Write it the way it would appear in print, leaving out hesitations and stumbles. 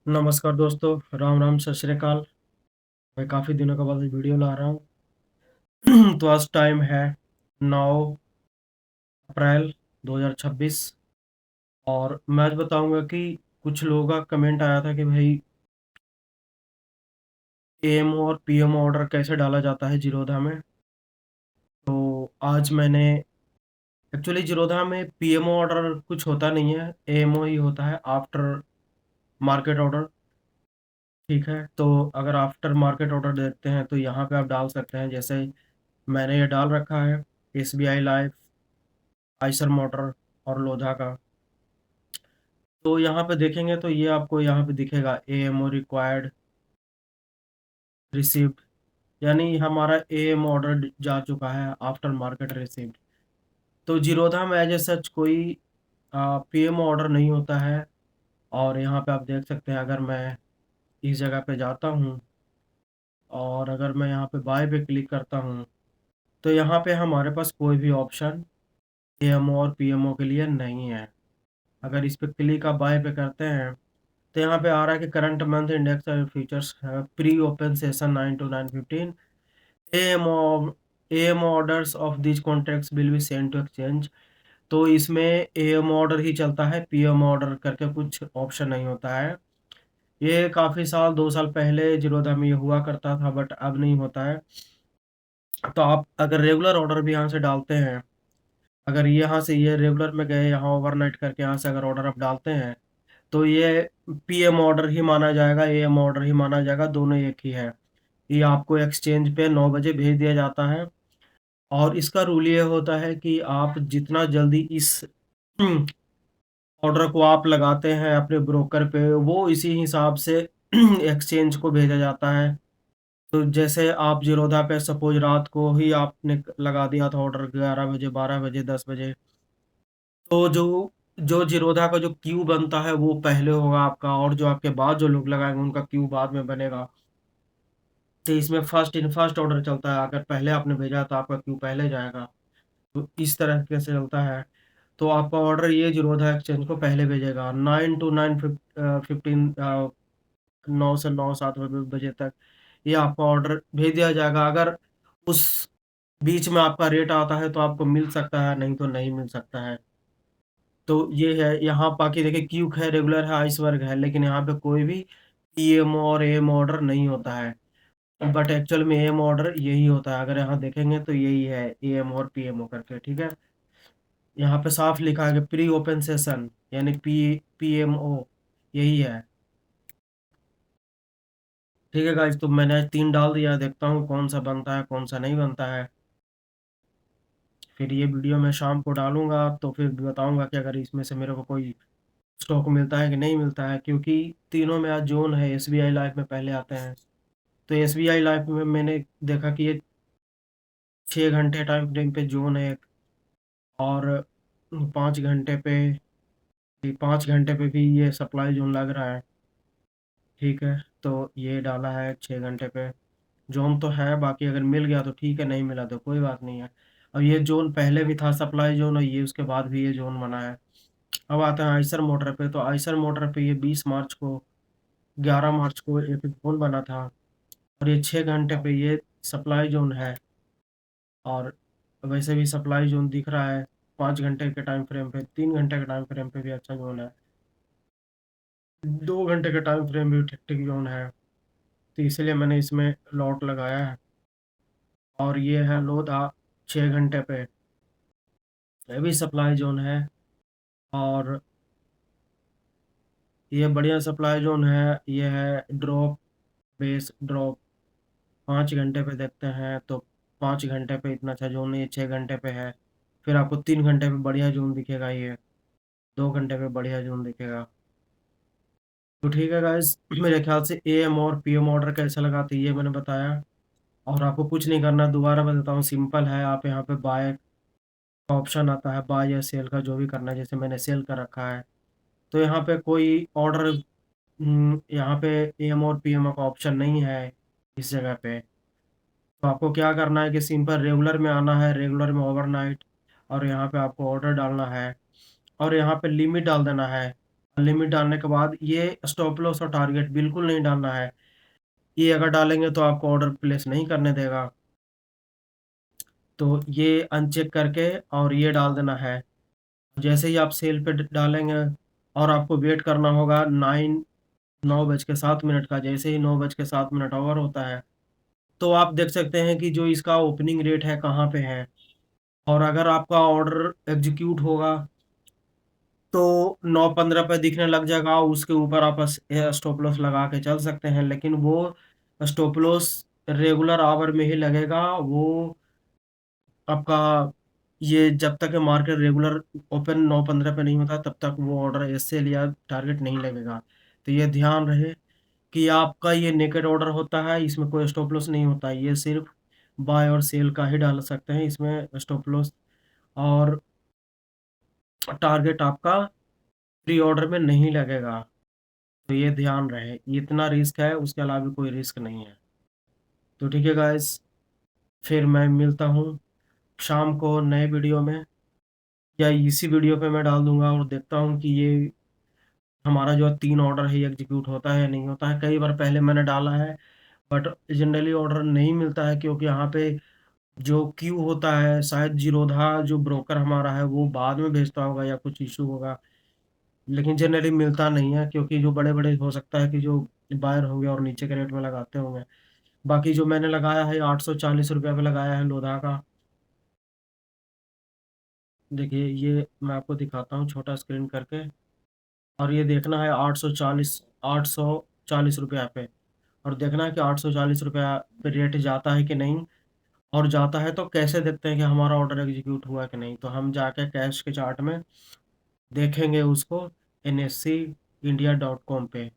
नमस्कार दोस्तों, राम राम, सत श्री अकाल। मैं काफ़ी दिनों के बाद वीडियो ला रहा हूँ। तो आज टाइम है 9 अप्रैल 2026। और मैं आज बताऊंगा कि कुछ लोगों का कमेंट आया था कि भाई एम और पीएम ऑर्डर कैसे डाला जाता है जीरोधा में। तो आज मैंने एक्चुअली जीरोधा में पीएम ऑर्डर कुछ होता नहीं है, एएमओ ही होता है, आफ्टर मार्केट ऑर्डर। ठीक है, तो अगर आफ्टर मार्केट ऑर्डर देखते हैं तो यहाँ पे आप डाल सकते हैं, जैसे मैंने ये डाल रखा है एसबीआई लाइफ, आइसर मोटर और लोधा का। तो यहाँ पे देखेंगे तो ये आपको यहाँ पे दिखेगा एएमओ रिक्वायर्ड रिसीव्ड, यानी हमारा एएम ऑर्डर जा चुका है आफ्टर मार्केट रिसीव्ड। तो जीरोधा में एज सच कोई पीएम ऑर्डर नहीं होता है। और यहाँ पे आप देख सकते हैं, अगर मैं इस जगह पे जाता हूँ और अगर मैं यहाँ पे बाय पे क्लिक करता हूँ तो यहाँ पे हमारे पास कोई भी ऑप्शन एएमओ और पीएमओ के लिए नहीं है। अगर इस पे क्लिक आप बाय पे करते हैं तो यहाँ पे आ रहा है कि करंट मंथ इंडेक्स और futures pre open session 9 to 9:15 AM AM orders of this contracts will be send to exchange. तो इसमें एम ऑर्डर ही चलता है, पीएम ऑर्डर करके कुछ ऑप्शन नहीं होता है। ये काफ़ी साल 2 साल पहले जीरोधा में ये हुआ करता था, बट अब नहीं होता है। तो आप अगर रेगुलर ऑर्डर भी यहाँ से डालते हैं, अगर यहाँ से ये रेगुलर में गए, यहाँ ओवरनाइट करके यहाँ से अगर ऑर्डर आप डालते हैं तो ये पीएम ऑर्डर ही माना जाएगा, एएम ऑर्डर ही माना जाएगा, दोनों एक ही है। ये आपको एक्सचेंज पे 9 बजे भेज दिया जाता है। और इसका रूल ये होता है कि आप जितना जल्दी इस ऑर्डर को आप लगाते हैं अपने ब्रोकर पे, वो इसी हिसाब से एक्सचेंज को भेजा जाता है। तो जैसे आप जीरोधा पे सपोज रात को ही आपने लगा दिया था ऑर्डर 11 बजे, 12 बजे, 10 बजे, तो जो जो जीरोधा का जो क्यू बनता है वो पहले होगा आपका, और जो आपके बाद जो लोग लगाएंगे उनका क्यू बाद में बनेगा। तो इसमें फर्स्ट इन फर्स्ट ऑर्डर चलता है, अगर पहले आपने भेजा तो आपका क्यू पहले जाएगा। तो इस तरह से चलता है। तो आपका ऑर्डर ये जीरोधा एक्सचेंज को पहले भेजेगा 9 to 9:15, 9 से 9, 7 बजे तक ये आपका ऑर्डर भेज दिया जाएगा। अगर उस बीच में आपका रेट आता है तो आपको मिल सकता है, नहीं तो नहीं मिल सकता है। तो ये है यहाँ। बाकी देखिए क्यूक है, रेगुलर है, आइसबर्ग है, लेकिन यहाँ पे कोई भी पीएम और एम ऑर्डर नहीं होता है। बट एक्चुअल में एम ऑर्डर यही होता है, अगर यहाँ देखेंगे तो यही है एम और पीएमओ करके। ठीक है, यहाँ पे साफ लिखा है कि प्री ओपन सेशन, यानी पीएमओ यही है। ठीक है गाइस, तो मैंने आज 3 डाल दिया, देखता हूँ कौन सा बनता है कौन सा नहीं बनता है। फिर ये वीडियो मैं शाम को डालूंगा तो फिर बताऊंगा कि अगर इसमें से मेरे को कोई स्टॉक मिलता है कि नहीं मिलता है, क्योंकि तीनों में आज जोन है। एसबीआई लाइफ में पहले आते हैं। तो एसबीआई लाइफ में मैंने देखा कि ये 6 घंटे टाइम फ्रेम पे जोन है एक, और 5 घंटे पे, 5 घंटे पे भी ये सप्लाई जोन लग रहा है। ठीक है, तो ये डाला है 6 घंटे पे जोन तो है। बाकी अगर मिल गया तो ठीक है, नहीं मिला तो कोई बात नहीं है। और ये जोन पहले भी था सप्लाई जोन, और ये उसके बाद भी ये जोन बना है। अब आता है आइसर मोटर पे। तो आइसर मोटर पे ये 20 मार्च को, 11 मार्च को एक जोन बना था, और ये 6 घंटे पे ये सप्लाई जोन है। और वैसे भी सप्लाई जोन दिख रहा है 5 घंटे के टाइम फ्रेम पे, 3 घंटे के टाइम फ्रेम पे भी अच्छा जोन है, 2 घंटे के टाइम फ्रेम भी ठीक ठीक जोन है। तो इसलिए मैंने इसमें लॉट लगाया है। और ये है लोधा 6 घंटे पे, ये भी सप्लाई जोन है। और ये बढ़िया सप्लाई जोन है, ये है ड्रॉप, बेस ड्रॉप। 5 घंटे पे देखते हैं तो 5 घंटे पे इतना अच्छा जोन नहीं है, 6 घंटे पे है। फिर आपको 3 घंटे पे बढ़िया जोन दिखेगा, ये 2 घंटे पे बढ़िया जोन दिखेगा। तो ठीक है गाइस, मेरे ख्याल से एएम और पीएम ऑर्डर कैसे लगाते हैं ये मैंने बताया। और आपको कुछ नहीं करना, दोबारा बताता हूँ, सिंपल है। आप यहाँ पे बाय का ऑप्शन आता है, बाय या सेल का जो भी करना है, जैसे मैंने सेल कर रखा है। तो यहाँ पे कोई ऑर्डर, यहाँ पे एएम और पीएम का ऑप्शन नहीं है इस जगह पे। तो आपको क्या करना है कि सिंपल रेगुलर में आना है, रेगुलर में ओवरनाइट, और यहाँ पे आपको ऑर्डर डालना है, और यहाँ पे लिमिट डाल देना है लिमिट डालने के बाद ये स्टॉप लॉस और टारगेट बिल्कुल नहीं डालना है। ये अगर डालेंगे तो आपको ऑर्डर प्लेस नहीं करने देगा। तो ये अनचेक करके और ये डाल देना है। जैसे ही आप सेल पे डालेंगे और आपको वेट करना होगा 9:07 का। जैसे ही 9:07 ओवर होता है तो आप देख सकते हैं कि जो इसका ओपनिंग रेट है कहाँ पे है। और अगर आपका ऑर्डर एग्जीक्यूट होगा तो 9:15 पे दिखने लग जाएगा, उसके ऊपर आप स्टॉप लॉस लगा के चल सकते हैं। लेकिन वो स्टॉप लॉस रेगुलर आवर में ही लगेगा। वो आपका ये जब तक मार्केट रेगुलर ओपन 9:15 पे नहीं होता तब तक वो ऑर्डर ऐसे लिया टारगेट नहीं लगेगा। तो ये ध्यान रहे कि आपका ये नेकेड ऑर्डर होता है, इसमें कोई स्टॉप लॉस नहीं होता। ये सिर्फ बाय और सेल का ही डाल सकते हैं, इसमें स्टॉप लॉस और टारगेट आपका प्री ऑर्डर में नहीं लगेगा। तो ये ध्यान रहे, इतना रिस्क है, उसके अलावा कोई रिस्क नहीं है। तो ठीक है गाइस, फिर मैं मिलता हूँ शाम को नए वीडियो में, या इसी वीडियो पे मैं डाल दूंगा और देखता हूँ कि ये हमारा जो 3 ऑर्डर है एग्जीक्यूट होता है या नहीं होता है। कई बार पहले मैंने डाला है बट जनरली ऑर्डर नहीं मिलता है, क्योंकि यहाँ पे जो क्यू होता है, शायद जीरोधा जो ब्रोकर हमारा है वो बाद में भेजता होगा या कुछ इशू होगा। लेकिन जनरली मिलता नहीं है, क्योंकि जो बड़े बड़े हो सकता है कि जो बायर होंगे और नीचे के रेट में लगाते होंगे। बाकी जो मैंने लगाया है 840 रुपये पे लगाया है लोधा का। देखिए ये मैं आपको दिखाता हूँ छोटा स्क्रीन करके। और ये देखना है 840 रुपया पे। और देखना है कि 840 रुपया पे रेट जाता है कि नहीं। और जाता है तो कैसे देखते हैं कि हमारा ऑर्डर एग्जीक्यूट हुआ कि नहीं। तो हम जाके कैश के चार्ट में देखेंगे उसको NSE India.com पे।